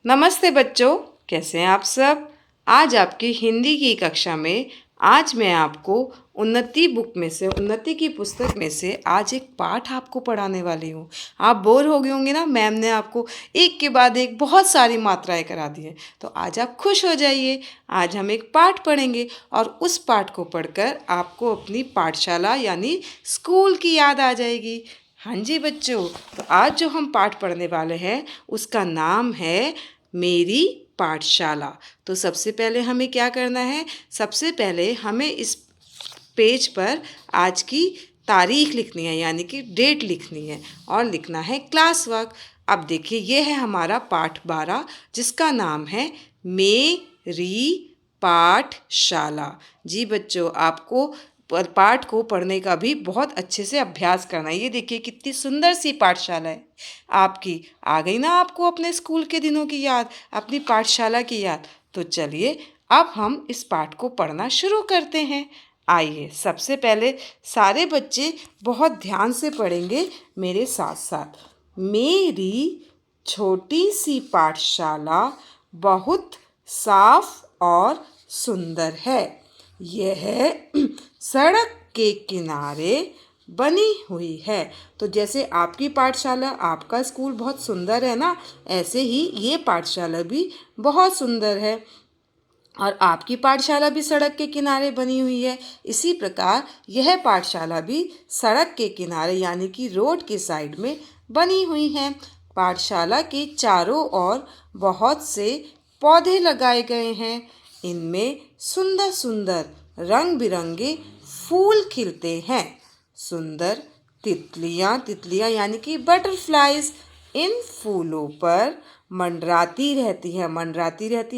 नमस्ते बच्चों, कैसे हैं आप सब। आज आपकी हिंदी की कक्षा में आज मैं आपको उन्नति की पुस्तक में से आज एक पाठ आपको पढ़ाने वाली हूँ। आप बोर हो गए होंगे ना, मैम ने आपको एक के बाद एक बहुत सारी मात्राएं करा दी हैं, तो आज आप खुश हो जाइए। आज हम एक पाठ पढ़ेंगे और उस पाठ को पढ़कर आपको अपनी पाठशाला यानी स्कूल की याद आ जाएगी। हाँ जी बच्चों, तो आज जो हम पाठ पढ़ने वाले हैं उसका नाम है मेरी पाठशाला। तो सबसे पहले हमें क्या करना है, सबसे पहले हमें इस पेज पर आज की तारीख लिखनी है यानी कि डेट लिखनी है और लिखना है क्लास वर्क। अब देखिए, ये है हमारा पाठ 12 जिसका नाम है मेरी पाठशाला। जी बच्चों, आपको पाठ को पढ़ने का भी बहुत अच्छे से अभ्यास करना है। ये देखिए कितनी सुंदर सी पाठशाला है आपकी। आ गई ना आपको अपने स्कूल के दिनों की याद, अपनी पाठशाला की याद। तो चलिए अब हम इस पाठ को पढ़ना शुरू करते हैं। आइए, सबसे पहले सारे बच्चे बहुत ध्यान से पढ़ेंगे मेरे साथ साथ। मेरी छोटी सी पाठशाला बहुत साफ और सुंदर है। यह सड़क के किनारे बनी हुई है। तो जैसे आपकी पाठशाला, आपका स्कूल बहुत सुंदर है ना, ऐसे ही ये पाठशाला भी बहुत सुंदर है और आपकी पाठशाला भी सड़क के किनारे बनी हुई है। इसी प्रकार यह पाठशाला भी सड़क के किनारे यानी कि रोड के साइड में बनी हुई है। पाठशाला के चारों ओर बहुत से पौधे लगाए गए हैं। इनमें सुंदर सुंदर रंग बिरंगे फूल खिलते हैं। सुंदर तितलियाँ यानी कि बटरफ्लाइज इन फूलों पर मंडराती रहती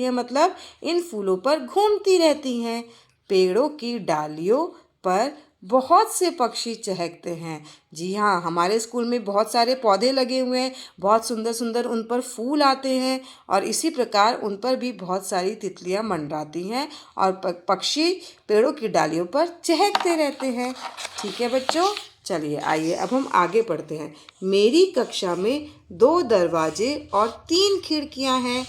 है मतलब इन फूलों पर घूमती रहती हैं। पेड़ों की डालियों पर बहुत से पक्षी चहकते हैं। जी हाँ, हमारे स्कूल में बहुत सारे पौधे लगे हुए हैं, बहुत सुंदर सुंदर उन पर फूल आते हैं और इसी प्रकार उन पर भी बहुत सारी तितलियां मंडराती हैं और पक्षी पेड़ों की डालियों पर चहकते रहते हैं। ठीक है बच्चों, चलिए आइए अब हम आगे पढ़ते हैं। मेरी कक्षा में 2 दरवाजे और 3 खिड़कियां हैं।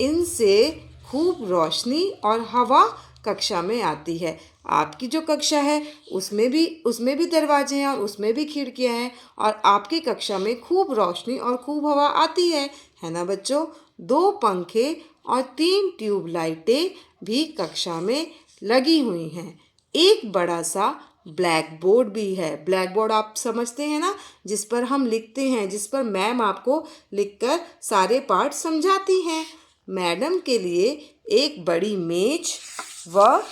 इनसे खूब रोशनी और हवा कक्षा में आती है। आपकी जो कक्षा है उसमें भी दरवाजे हैं और उसमें भी खिड़कियां हैं और आपकी कक्षा में खूब रोशनी और खूब हवा आती है ना बच्चों। 2 पंखे और 3 ट्यूब लाइटें भी कक्षा में लगी हुई हैं। एक बड़ा सा ब्लैक बोर्ड भी है। ब्लैक बोर्ड आप समझते हैं ना, जिस पर हम लिखते हैं, जिस पर मैम आपको लिखकर सारे पाठ समझाती हैं। मैडम के लिए एक बड़ी मेज व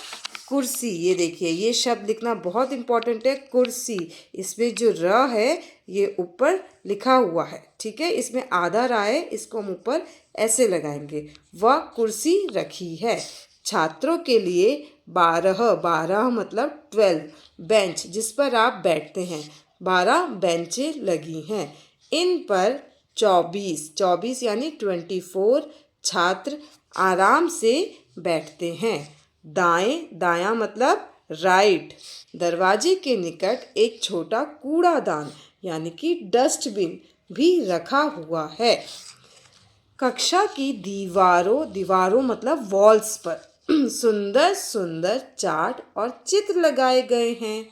कुर्सी, ये देखिए ये शब्द लिखना बहुत इम्पोर्टेंट है, कुर्सी। इसमें जो र है ये ऊपर लिखा हुआ है, ठीक है, इसमें आधा र है, इसको हम ऊपर ऐसे लगाएंगे। वह कुर्सी रखी है। छात्रों के लिए 12 मतलब 12 बेंच जिस पर आप बैठते हैं, 12 बेंचें लगी हैं। इन पर 24 यानी 24 छात्र आराम से बैठते हैं। दायां मतलब राइट। दरवाजे के निकट एक छोटा कूड़ादान यानी कि डस्टबिन भी रखा हुआ है। कक्षा की दीवारों मतलब वॉल्स पर सुंदर सुंदर चार्ट और चित्र लगाए गए हैं।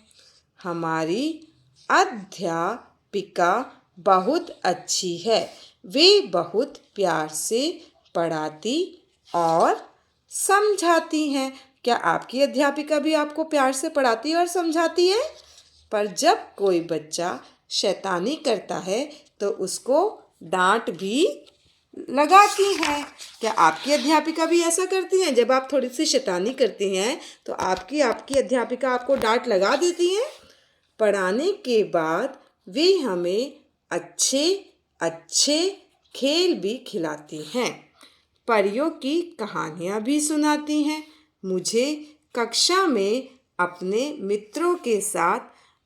हमारी अध्यापिका बहुत अच्छी है। वे बहुत प्यार से पढ़ाती और समझाती हैं। क्या आपकी अध्यापिका भी आपको प्यार से पढ़ाती और समझाती है? पर जब कोई बच्चा शैतानी करता है तो उसको डांट भी लगाती हैं। क्या आपकी अध्यापिका भी ऐसा करती हैं? जब आप थोड़ी सी शैतानी करती हैं तो आपकी अध्यापिका आपको डांट लगा देती हैं। पढ़ाने के बाद वे हमें अच्छे अच्छे खेल भी खिलाती हैं। परियों की कहानियाँ भी सुनाती हैं। मुझे कक्षा में अपने मित्रों के साथ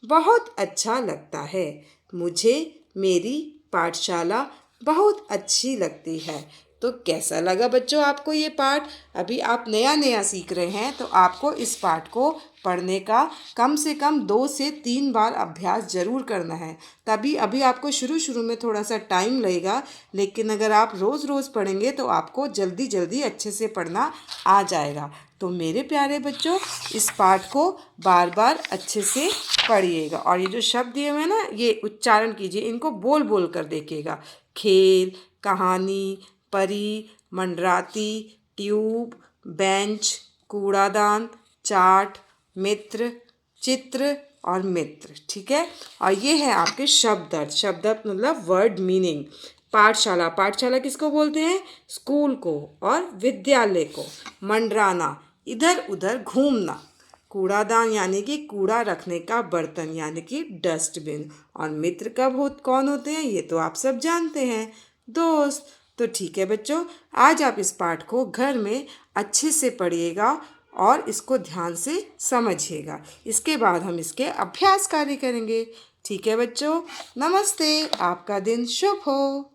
बहुत अच्छा लगता है। मुझे मेरी पाठशाला बहुत अच्छी लगती है। तो कैसा लगा बच्चों आपको ये पाठ? अभी आप नया नया सीख रहे हैं तो आपको इस पाठ को पढ़ने का कम से कम 2 से 3 बार अभ्यास ज़रूर करना है। तभी अभी आपको शुरू शुरू में थोड़ा सा टाइम लगेगा, लेकिन अगर आप रोज़ रोज़ पढ़ेंगे तो आपको जल्दी जल्दी अच्छे से पढ़ना आ जाएगा। तो मेरे प्यारे बच्चों, इस पाठ को बार बार अच्छे से पढ़िएगा और ये जो शब्द दिए हुए हैं ना, ये उच्चारण कीजिए, इनको बोल बोल कर देखिएगा। खेल, कहानी, परी, मंडराती, ट्यूब, बेंच, कूड़ादान, चाट, मित्र, चित्र और मित्र। ठीक है, और ये है आपके शब्द अर्थ। शब्द अर्थ मतलब वर्ड मीनिंग। पाठशाला, पाठशाला किसको बोलते हैं? स्कूल को। और विद्यालय को। मंडराना, इधर उधर घूमना। कूड़ादान यानी कि कूड़ा रखने का बर्तन यानी कि डस्टबिन। और मित्र कौन होते हैं ये तो आप सब जानते हैं, दोस्त। तो ठीक है बच्चों, आज आप इस पाठ को घर में अच्छे से पढ़िएगा और इसको ध्यान से समझिएगा। इसके बाद हम इसके अभ्यास कार्य करेंगे। ठीक है बच्चों, नमस्ते, आपका दिन शुभ हो।